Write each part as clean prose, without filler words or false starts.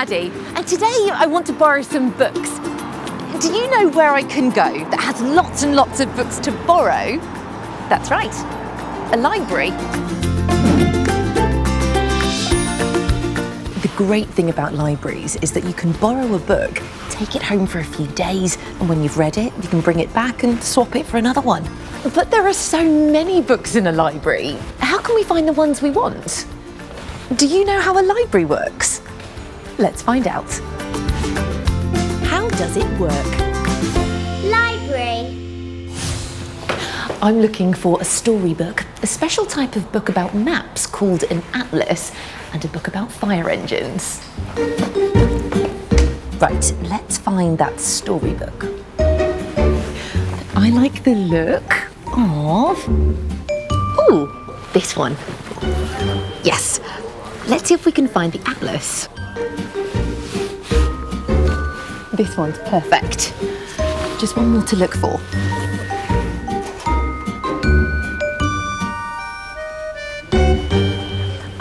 Maddie, and today I want to borrow some books. Do you know where I can go that has lots and lots of books to borrow? That's right, a library. The great thing about libraries is that you can borrow a book, take it home for a few days, and when you've read it, you can bring it back and swap it for another one. But there are so many books in a library. How can we find the ones we want? Do you know how a library works? Let's find out. How does it work? Library. I'm looking for a storybook, a special type of book about maps called an atlas, and a book about fire engines. Right, let's find that storybook. I like the look of... Ooh, this one. Yes, let's see if we can find the atlas. This one's perfect. Just one more to look for.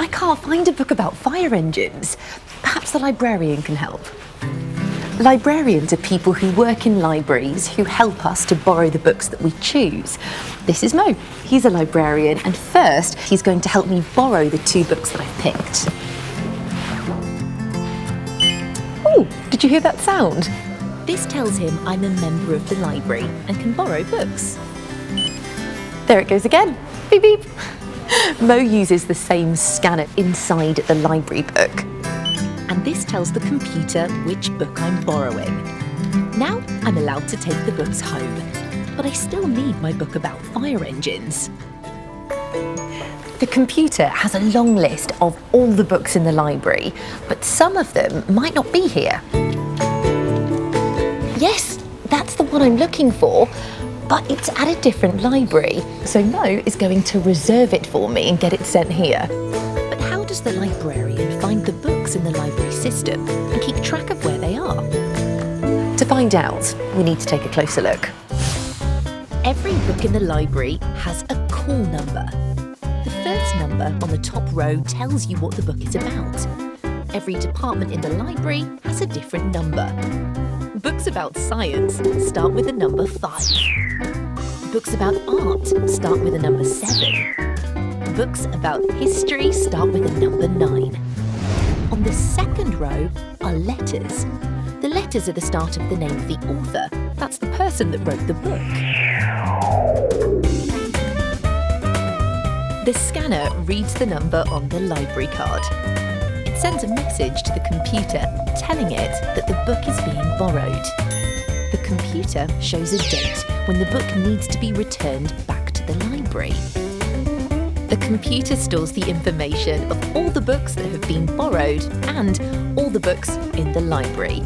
I can't find a book about fire engines. Perhaps the librarian can help. Librarians are people who work in libraries who help us to borrow the books that we choose. This is Mo. He's a librarian, and first he's going to help me borrow the 2 books that I've picked. Oh, did you hear that sound? This tells him I'm a member of the library and can borrow books. There it goes again. Beep, beep. Mo uses the same scanner inside the library book. And this tells the computer which book I'm borrowing. Now I'm allowed to take the books home, but I still need my book about fire engines. The computer has a long list of all the books in the library, but some of them might not be here. Yes, that's the one I'm looking for, but it's at a different library, so Mo is going to reserve it for me and get it sent here. But how does the librarian find the books in the library system and keep track of where they are? To find out, we need to take a closer look. Every book in the library has a call number. The first number on the top row tells you what the book is about. Every department in the library has a different number. Books about science start with the number 5. Books about art start with the number 7. Books about history start with the number 9. On the second row are letters. The letters are the start of the name of the author. That's the person that wrote the book. The scanner reads the number on the library card. It sends a message to the computer telling it that the book is being borrowed. The computer shows a date when the book needs to be returned back to the library. The computer stores the information of all the books that have been borrowed and all the books in the library.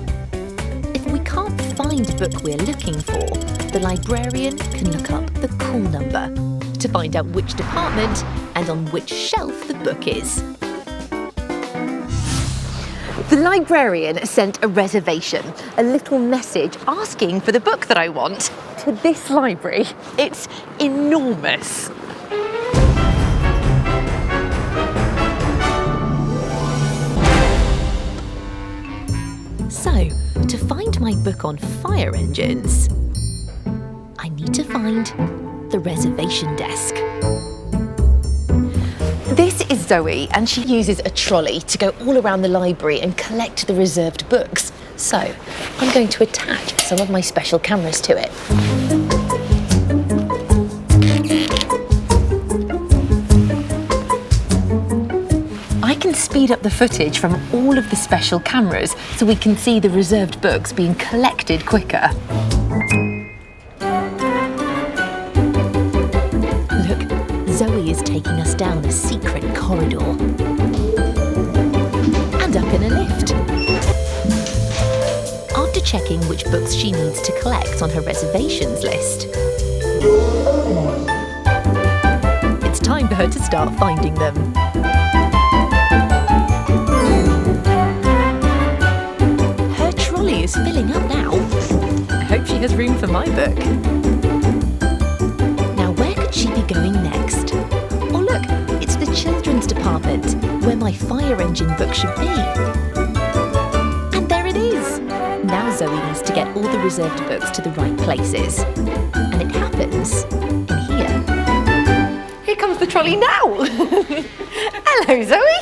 If we can't find the book we're looking for, the librarian can look up the call number to find out which department and on which shelf the book is. The librarian sent a reservation, a little message asking for the book that I want, to this library. It's enormous. So, to find my book on fire engines, I need to find the reservation desk. This is Zoe, and she uses a trolley to go all around the library and collect the reserved books. So, I'm going to attach some of my special cameras to it. I can speed up the footage from all of the special cameras so we can see the reserved books being collected quicker. Look, Zoe is taking us down a secret corridor. And up in a lift. After checking which books she needs to collect on her reservations list, it's time for her to start finding them. Is filling up now. I hope she has room for my book. Now where could she be going next? Oh look, it's the children's department, where my fire engine book should be. Zoe needs to get all the reserved books to the right places. And it happens in here. Here comes the trolley now. Hello, Zoe.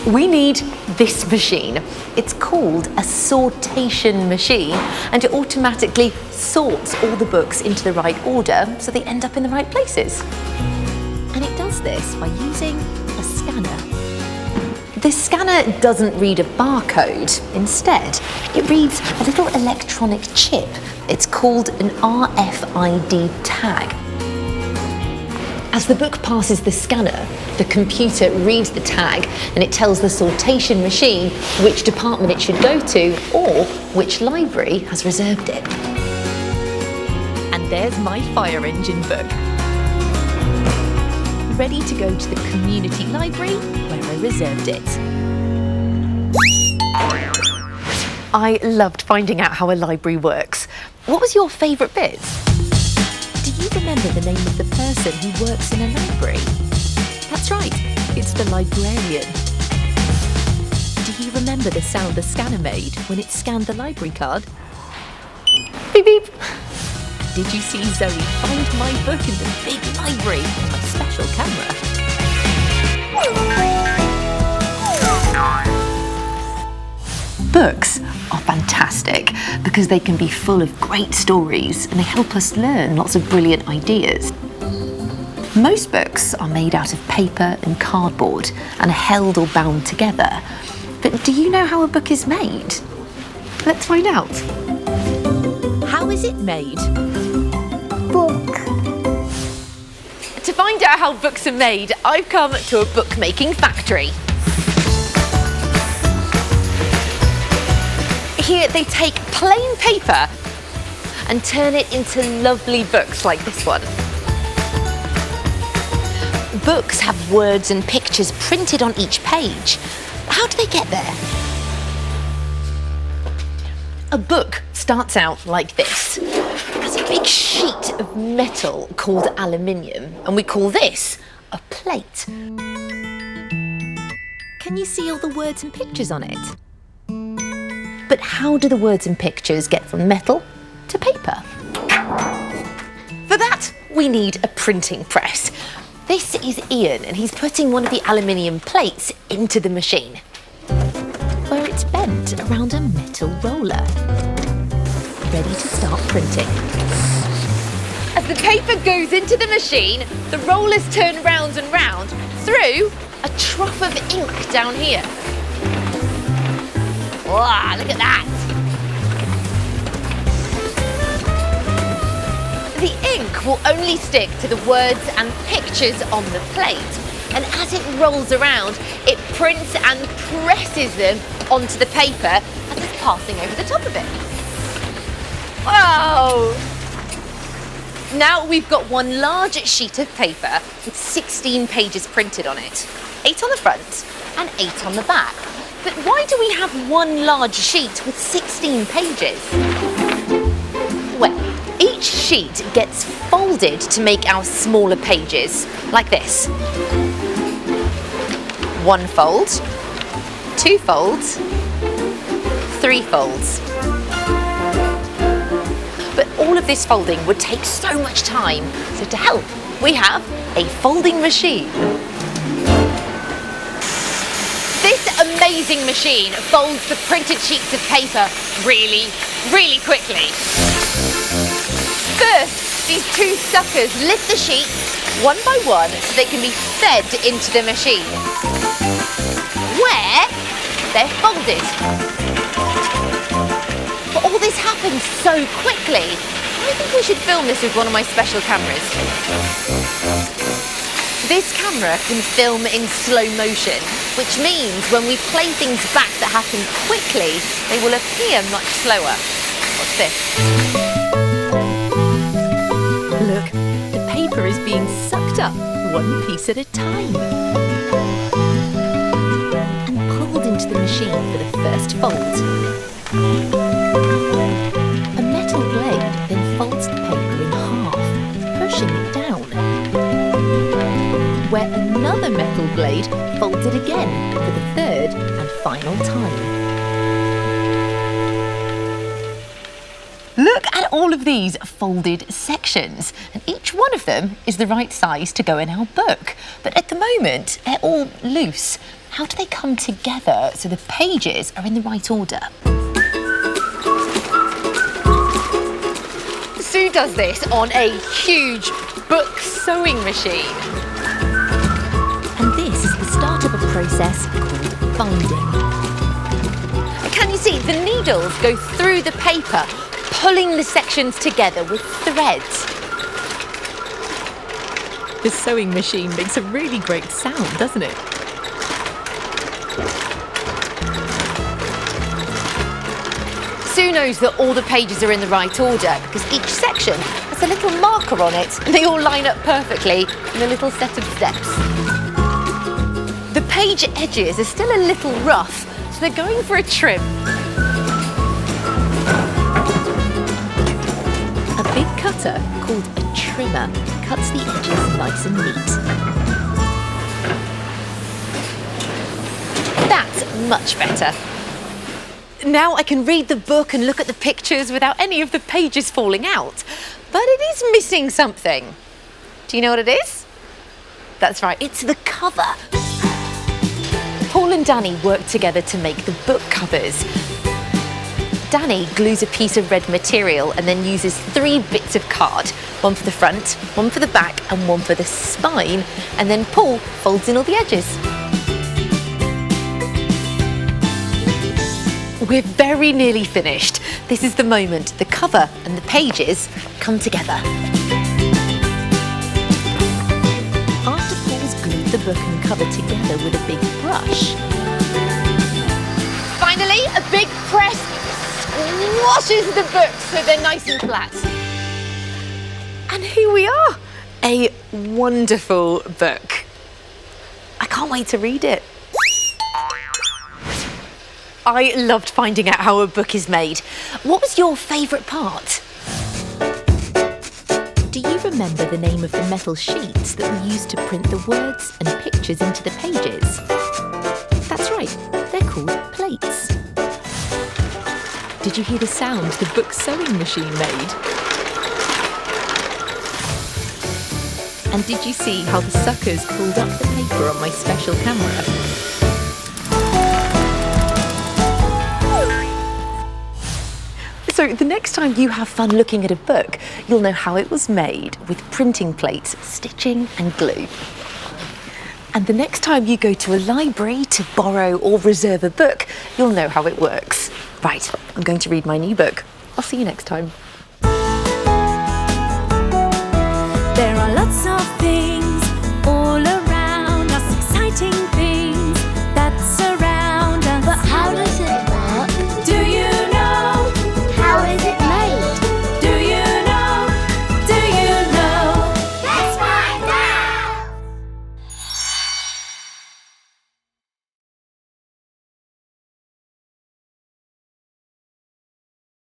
We need this machine. It's called a sortation machine, and it automatically sorts all the books into the right order so they end up in the right places. And it does this by using a scanner. The scanner doesn't read a barcode. Instead, it reads a little electronic chip. It's called an RFID tag. As the book passes the scanner, the computer reads the tag and it tells the sortation machine which department it should go to or which library has reserved it. And there's my fire engine book. Ready to go to the community library where I reserved it. I loved finding out how a library works. What was your favourite bit? Do you remember the name of the person who works in a library? That's right, it's the librarian. Do you remember the sound the scanner made when it scanned the library card? Beep beep. Did you see Zoe find my book in the big library on my special camera? Books are fantastic because they can be full of great stories and they help us learn lots of brilliant ideas. Most books are made out of paper and cardboard and are held or bound together. But do you know how a book is made? Let's find out. How is it made? Book. To find out how books are made, I've come to a bookmaking factory. Here they take plain paper and turn it into lovely books like this one. Books have words and pictures printed on each page. How do they get there? A book starts out like this. It's a big sheet of metal called aluminium, and we call this a plate. Can you see all the words and pictures on it? But how do the words and pictures get from metal to paper? For that, we need a printing press. This is Ian, and he's putting one of the aluminium plates into the machine, Where it's bent around a metal roller. Ready to start printing. As the paper goes into the machine, the rollers turn round and round through a trough of ink down here. Wow, look at that! The ink will only stick to the words and pictures on the plate, and as it rolls around, it prints and presses them onto the paper as it's passing over the top of it. Wow! Now we've got one large sheet of paper with 16 pages printed on it. 8 on the front and 8 on the back. But why do we have one large sheet with 16 pages? Well, each sheet gets folded to make our smaller pages, like this. 1 fold, 2 folds, 3 folds. But all of this folding would take so much time, so to help, we have a folding machine. This amazing machine folds the printed sheets of paper really, really quickly. First, these 2 suckers lift the sheets one by one so they can be fed into the machine, where they're folded. But all this happens so quickly, I think we should film this with one of my special cameras. This camera can film in slow motion, which means when we play things back that happen quickly, they will appear much slower. Watch this. Look, the paper is being sucked up one piece at a time. And pulled into the machine for the first fold. A metal blade then folds the paper in half, pushing it down. Where another metal blade folds it again for the third and final time. all of these folded sections, and each one of them is the right size to go in our book. But at the moment, they're all loose. How do they come together so the pages are in the right order? Sue does this on a huge book sewing machine. And this is the start of a process called binding. Can you see the needles go through the paper, pulling the sections together with threads? The sewing machine makes a really great sound, doesn't it? Sue knows that all the pages are in the right order because each section has a little marker on it and they all line up perfectly in a little set of steps. The page edges are still a little rough, so they're going for a trim. A big cutter called a trimmer cuts the edges nice and neat. That's much better. Now I can read the book and look at the pictures without any of the pages falling out. But it is missing something. Do you know what it is? That's right, it's the cover. Paul and Danny work together to make the book covers. Danny glues a piece of red material and then uses 3 bits of card. One for the front, one for the back and one for the spine. And then Paul folds in all the edges. We're very nearly finished. This is the moment the cover and the pages come together. After Paul's glued the book and cover together with a big brush, Finally, a big press squashes the books so they're nice and flat. And here we are, a wonderful book. I can't wait to read it. I loved finding out how a book is made. What was your favourite part? do you remember the name of the metal sheets that we used to print the words and pictures into the pages? That's right, they're called plates. Did you hear the sound the book sewing machine made? And did you see how the suckers pulled up the paper on my special camera? So the next time you have fun looking at a book, you'll know how it was made with printing plates, stitching and glue. And the next time you go to a library to borrow or reserve a book, you'll know how it works. Right, I'm going to read my new book. I'll see you next time. There are lots of things